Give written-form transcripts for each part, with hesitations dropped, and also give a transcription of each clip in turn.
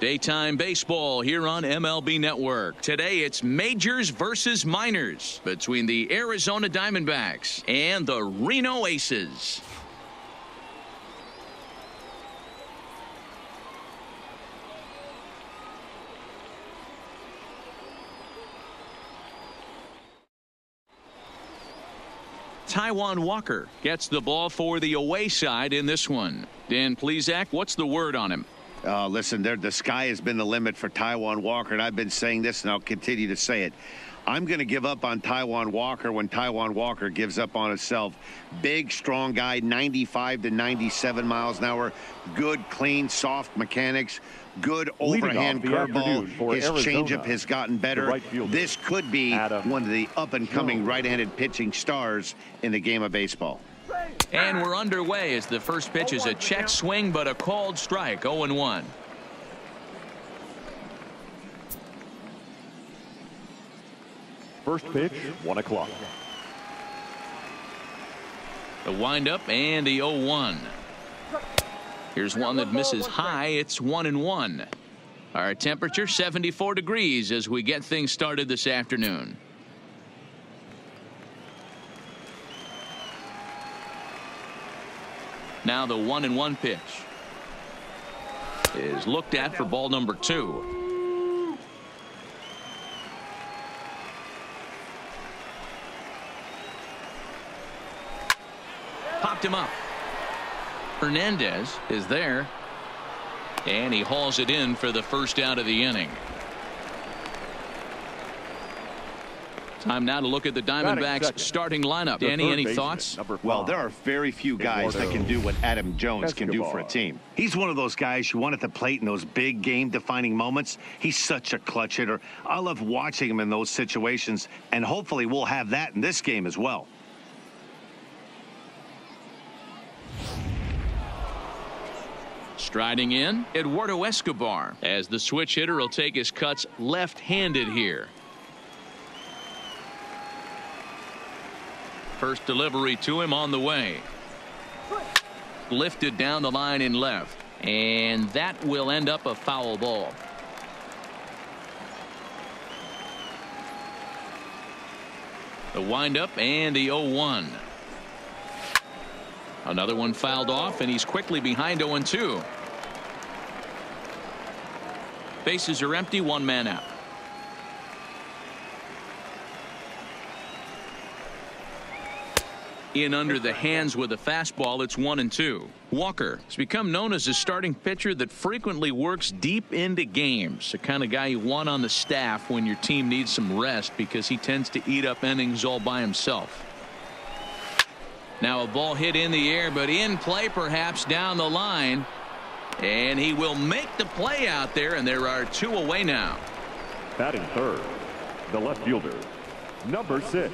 Daytime baseball here on MLB Network. Today it's majors versus minors between the Arizona Diamondbacks and the Reno Aces. Taijuan Walker gets the ball for the away side in this one. Dan Plesac, what's the word on him? Listen, the sky has been the limit for Taijuan Walker, and I've been saying this, and I'll continue to say it. I'm going to give up on Taijuan Walker when Taijuan Walker gives up on himself. Big, strong guy, 95 to 97 miles an hour. Good, clean, soft mechanics. Good overhand curveball. His changeup has gotten better. This could be one of the up-and-coming right-handed pitching stars in the game of baseball. And we're underway as the first pitch is a check swing, but a called strike, 0-1. First pitch, 1 o'clock. The windup and the 0-1. Here's one that misses high. It's 1-1. Our temperature 74 degrees as we get things started this afternoon. Now the 1-1 pitch is looked at for ball number 2. Popped him up. Hernandez is there, and he hauls it in for the first out of the inning. Time now to look at the Diamondbacks starting lineup. Danny, any thoughts? Well, there are very few guys that can do what Adam Jones can do for a team. He's one of those guys you want at the plate in those big game-defining moments. He's such a clutch hitter. I love watching him in those situations, and hopefully we'll have that in this game as well. Striding in, Eduardo Escobar, as the switch hitter will take his cuts left-handed here. First delivery to him on the way. Lifted down the line in left, and that will end up a foul ball. The windup and the 0-1. Another one fouled off, and he's quickly behind 0-2. Bases are empty, one man out. In under the hands with a fastball, it's 1-2. Walker has become known as a starting pitcher that frequently works deep into games. The kind of guy you want on the staff when your team needs some rest because he tends to eat up innings all by himself. Now a ball hit in the air, but in play perhaps down the line. And he will make the play out there, and there are 2 away now. Batting third, the left fielder, number 6.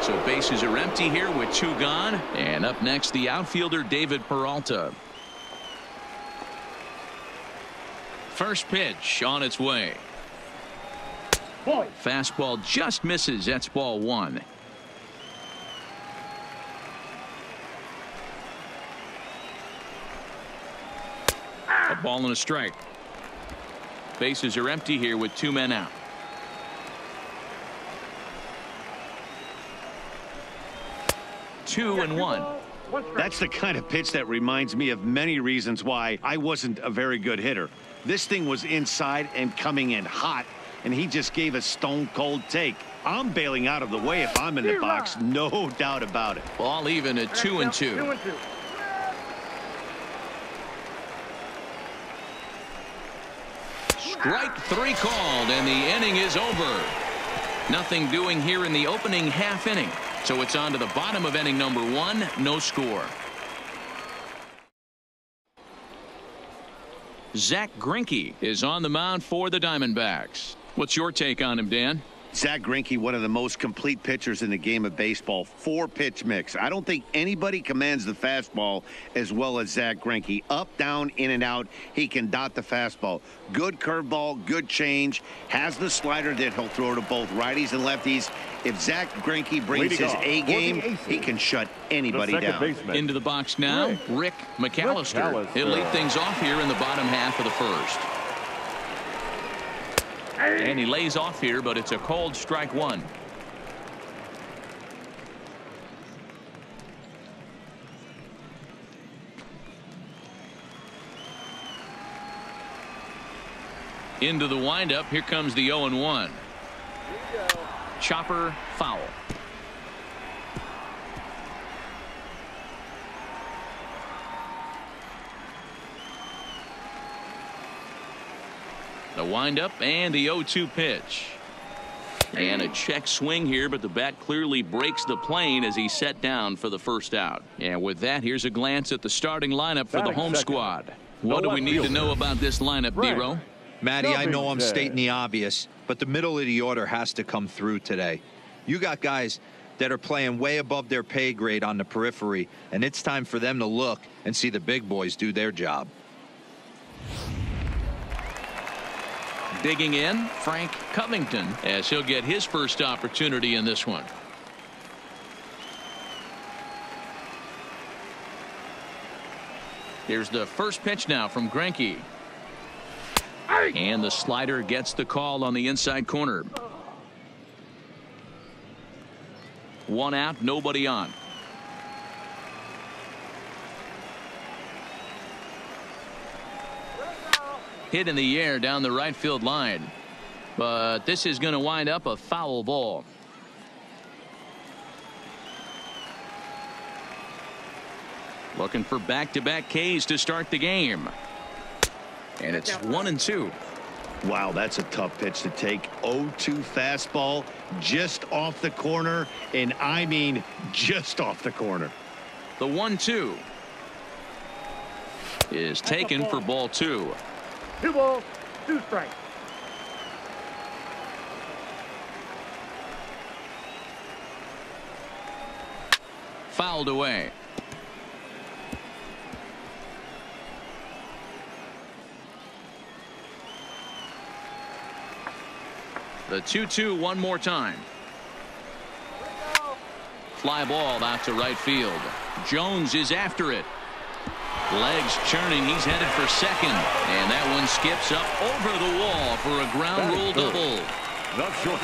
So bases are empty here with 2 gone. And up next, the outfielder David Peralta. First pitch on its way. Fastball just misses. That's ball 1. A ball and a strike. Bases are empty here with 2 men out. Two and one. That's the kind of pitch that reminds me of many reasons why I wasn't a very good hitter. This thing was inside and coming in hot, and he just gave a stone-cold take. I'm bailing out of the way if I'm in the box, no doubt about it. Ball even at 2-2. Strike 3 called, and the inning is over. Nothing doing here in the opening half inning. So it's on to the bottom of inning number 1. No score. Zach Greinke is on the mound for the Diamondbacks. What's your take on him, Dan? Zach Greinke, one of the most complete pitchers in the game of baseball. 4-pitch mix. I don't think anybody commands the fastball as well as Zach Greinke. Up, down, in and out. He can dot the fastball. Good curveball, good change. Has the slider that he'll throw to both righties and lefties. If Zach Greinke brings his A game, he can shut anybody down. Into the box now, Rick McAllister. He'll lead things off here in the bottom half of the first. And he lays off here, but it's a called strike one. Into the windup. Here comes the 0-1. Chopper foul. The windup and the 0-2 pitch. And a check swing here, but the bat clearly breaks the plane as he's set down for the first out. And with that, here's a glance at the starting lineup for the home squad. What do we need to know about this lineup, D-Row? Matty, I know I'm stating the obvious, but the middle of the order has to come through today. You got guys that are playing way above their pay grade on the periphery, and it's time for them to look and see the big boys do their job. Digging in, Frank Covington, as he'll get his first opportunity in this one. Here's the first pitch now from Greinke. And the slider gets the call on the inside corner. One out, nobody on. Hit in the air down the right field line, but this is going to wind up a foul ball. Looking for back-to-back Ks to start the game, and it's 1-2. Wow, that's a tough pitch to take. 0-2 fastball just off the corner, and I mean just off the corner. The 1-2 is taken for ball 2. 2 balls, 2 strikes. Fouled away. The 2-2 one more time. Fly ball out to right field. Jones is after it. Legs churning. He's headed for second. And that one skips up over the wall for a ground rule double.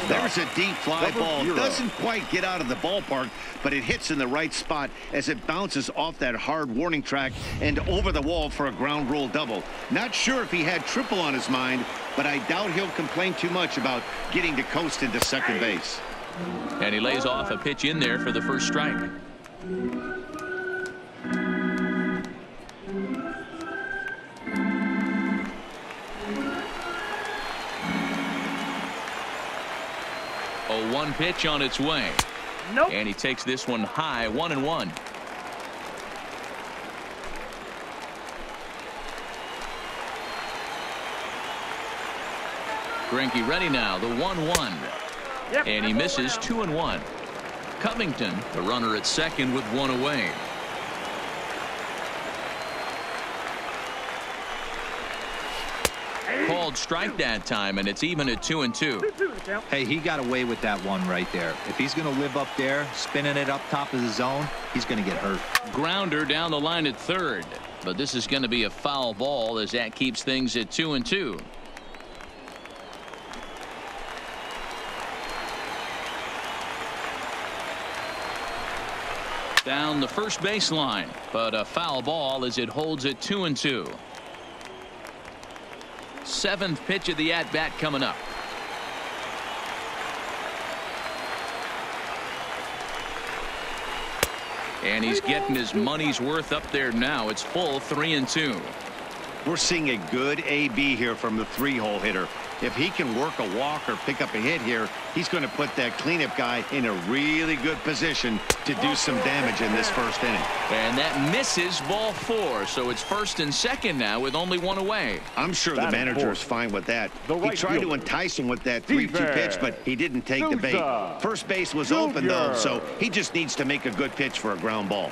There's a deep fly ball. Doesn't quite get out of the ballpark, but it hits in the right spot as it bounces off that hard warning track and over the wall for a ground rule double. Not sure if he had triple on his mind, but I doubt he'll complain too much about getting to coast into second base. And he lays off a pitch in there for the first strike. A 1 pitch on its way. Nope. And he takes this one high, 1-1. Greinke ready now, the 1-1. Yep, and he misses 2-1. Covington, the runner at second with 1 away. Called strike that time, and it's even at 2-2. Hey, he got away with that one right there. If he's going to live up there, spinning it up top of the zone, he's going to get hurt. Grounder down the line at third, but this is going to be a foul ball as that keeps things at 2-2. Down the first baseline, but a foul ball as it holds at 2-2. 7th pitch of the at-bat coming up. And he's getting his money's worth up there now. It's full 3-2. We're seeing a good AB here from the 3-hole hitter. If he can work a walk or pick up a hit here, he's going to put that cleanup guy in a really good position to do some damage in this first inning. And that misses ball 4, so it's first and second now with only one away. I'm sure the manager is fine with that. He tried to entice him with that 3-2 pitch, but he didn't take the bait. First base was open, though, so he just needs to make a good pitch for a ground ball.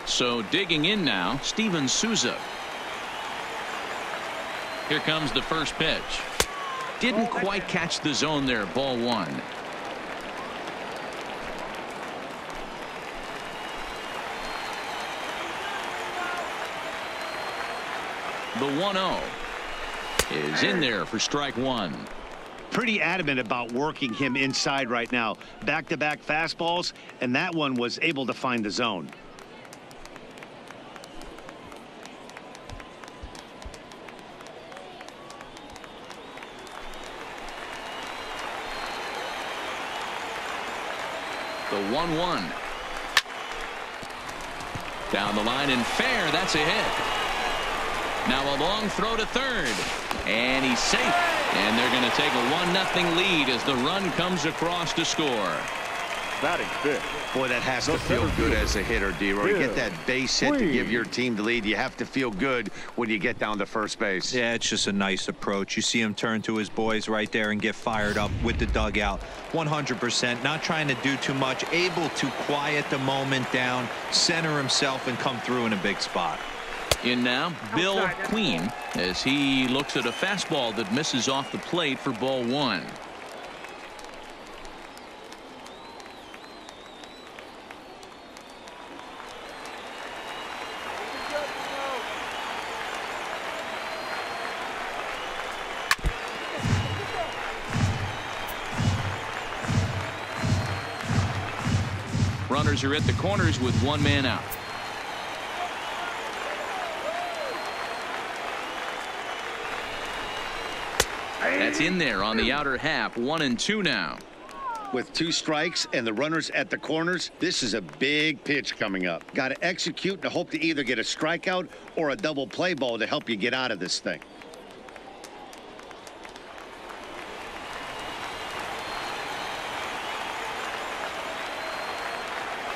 So digging in now, Steven Souza. Here comes the first pitch. Didn't quite catch the zone there. Ball 1. The 1-0 is in there for strike 1. Pretty adamant about working him inside right now. Back-to-back fastballs, and that one was able to find the zone. The 1-1. Down the line and fair. That's a hit. Now a long throw to third. And he's safe. And they're going to take a 1-0 lead as the run comes across to score. Batting fifth. Boy, that has to feel good as a hitter, D-Roy. Get that base hit to give your team the lead. You have to feel good when you get down to first base. Yeah, it's just a nice approach. You see him turn to his boys right there and get fired up with the dugout. 100%. Not trying to do too much. Able to quiet the moment down, center himself, and come through in a big spot. In now, Bill Queen, as he looks at a fastball that misses off the plate for ball 1. Runners are at the corners with one man out. That's in there on the outer half. 1-2 now. With 2 strikes and the runners at the corners, this is a big pitch coming up. Got to execute and hope to either get a strikeout or a double play ball to help you get out of this thing.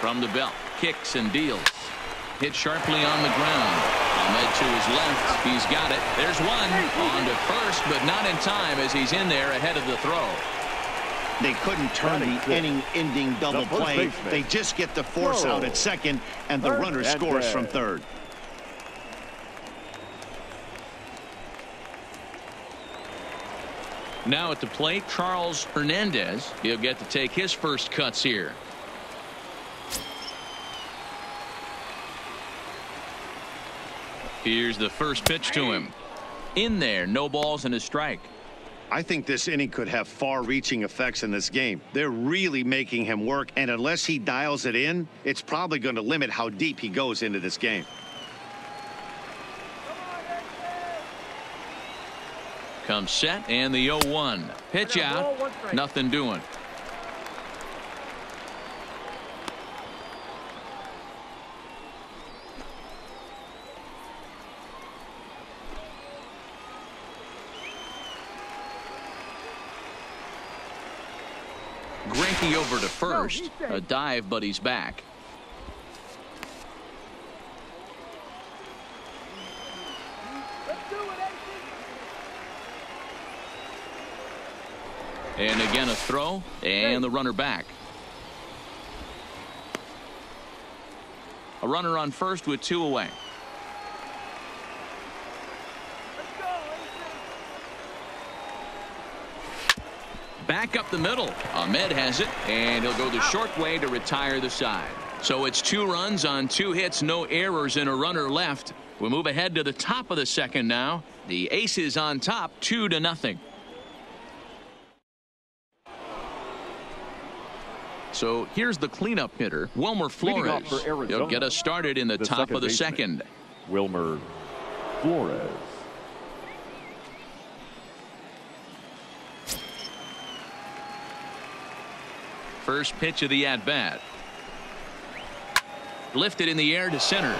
From the belt, kicks and deals. Hit sharply on the ground. Ahmed to his left. He's got it. There's one. On to first, but not in time as he's in there ahead of the throw. They couldn't turn the inning-ending double play. They just get the force out at second, and the runner scores from third. Now at the plate, Charles Hernandez. He'll get to take his first cuts here. Here's the first pitch to him. In there, no balls and a strike. I think this inning could have far-reaching effects in this game. They're really making him work, and unless he dials it in, it's probably going to limit how deep he goes into this game. Comes set, and the 0-1. Pitch out. Nothing doing. Greinke over to first. A dive, but he's back. And again a throw, and the runner back. A runner on first with 2 away. Back up the middle. Ahmed has it, and he'll go the short way to retire the side. So it's 2 runs on 2 hits, no errors, and a runner left. We'll move ahead to the top of the second now. The Aces on top, 2-0. So here's the cleanup hitter, Wilmer Flores. He'll get us started in the top of the second. Wilmer Flores. First pitch of the at-bat. Lifted in the air to center.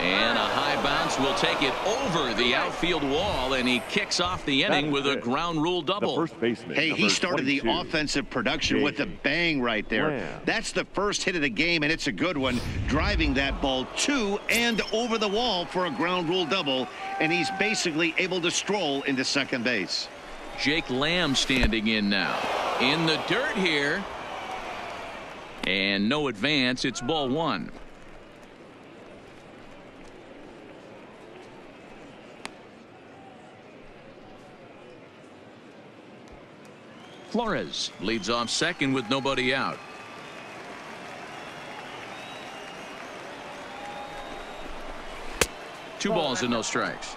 And a high bounce This will take it over the outfield wall, and he kicks off the inning with a ground rule double. The first baseman, Hey, he started the 22, offensive production with a bang right there. Lamb. That's the first hit of the game, and it's a good one, driving that ball to and over the wall for a ground rule double, and he's basically able to stroll into second base. Jake Lamb standing in now. In the dirt here. And no advance. It's ball one. Flores leads off second with nobody out. Two balls and no strikes.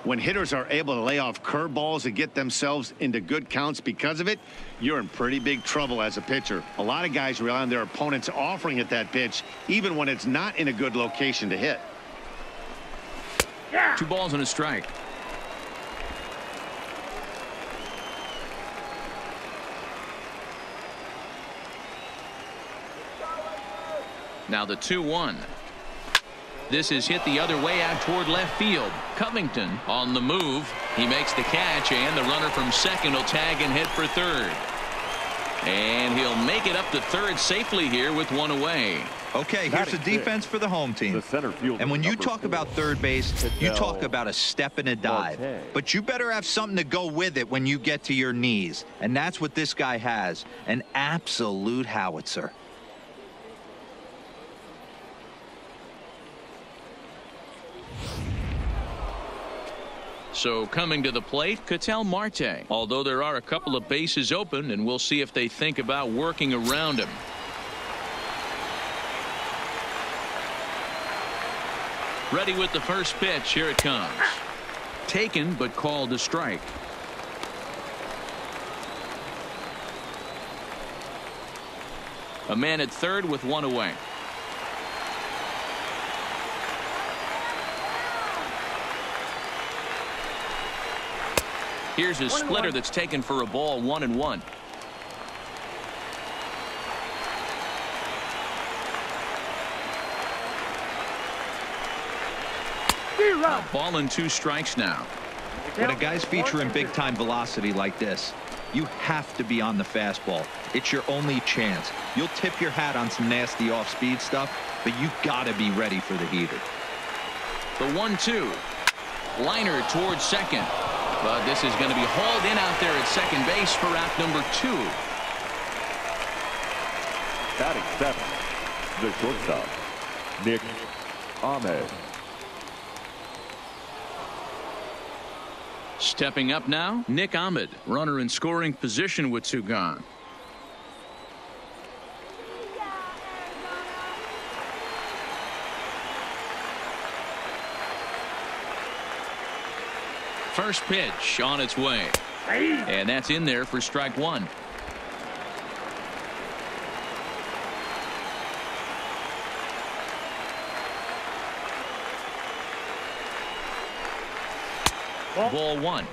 When hitters are able to lay off curveballs and get themselves into good counts because of it, you're in pretty big trouble as a pitcher. A lot of guys rely on their opponents offering at that pitch, even when it's not in a good location to hit. Two balls and a strike. Now the 2-1. This is hit the other way out toward left field. Covington on the move. He makes the catch, and the runner from second will tag and head for third. And he'll make it up to third safely here with one away. Okay, here's the defense for the home team. The center fielder, and when you number talk 4, about third base, you talk about a step and a dive. But you better have something to go with it when you get to your knees. And that's what this guy has. An absolute howitzer. So coming to the plate, Ketel Marte. Although there are a couple of bases open, and we'll see if they think about working around him. Ready with the first pitch. Here it comes. Taken, but called a strike. A man at third with one away. Here's his splitter that's taken for a ball, 1-1. A ball and 2 strikes now. When a guy's featuring big time velocity like this, you have to be on the fastball. It's your only chance. You'll tip your hat on some nasty off speed stuff, but you gotta be ready for the heater. The 1-2. Liner towards second. But this is going to be hauled in out there at second base for out number 2. Batting 7, the shortstop, Nick Ahmed. Stepping up now, Nick Ahmed, runner in scoring position with 2 gone. First pitch on its way. And that's in there for strike 1. Ball 1.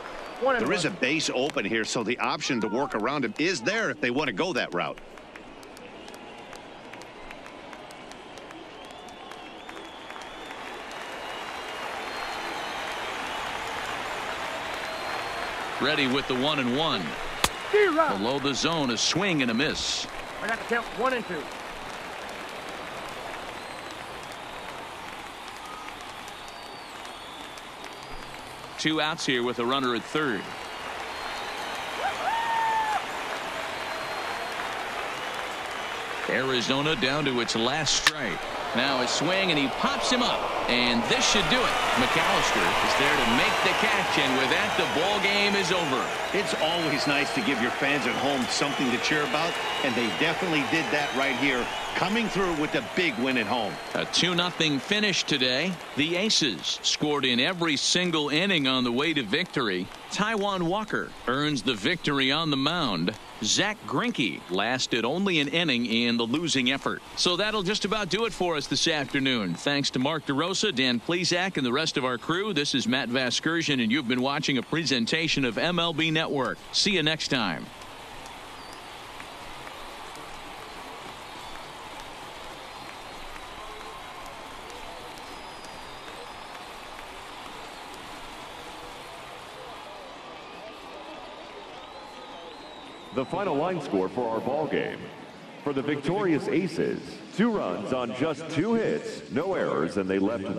There is a base open here, so the option to work around him is there if they want to go that route. Ready with the 1-1. Below the zone, a swing and a miss. I got to count 1 and 2. Two outs here with a runner at third. Arizona down to its last strike. Now a swing, and he pops him up, and this should do it. McAllister is there to make the catch, and with that, the ball game is over. It's always nice to give your fans at home something to cheer about, and they definitely did that right here, coming through with a big win at home. A 2-0 finish today. The Aces scored in every single inning on the way to victory. Taijuan Walker earns the victory on the mound. Zach Greinke lasted only an inning in the losing effort. So that'll just about do it for us this afternoon. Thanks to Mark DeRosa, Dan Plesac, and the rest of our crew. This is Matt Vasgersian, and you've been watching a presentation of MLB Network. See you next time. The final line score for our ball game. For the victorious Aces, 2 runs on just 2 hits, no errors, and they left 1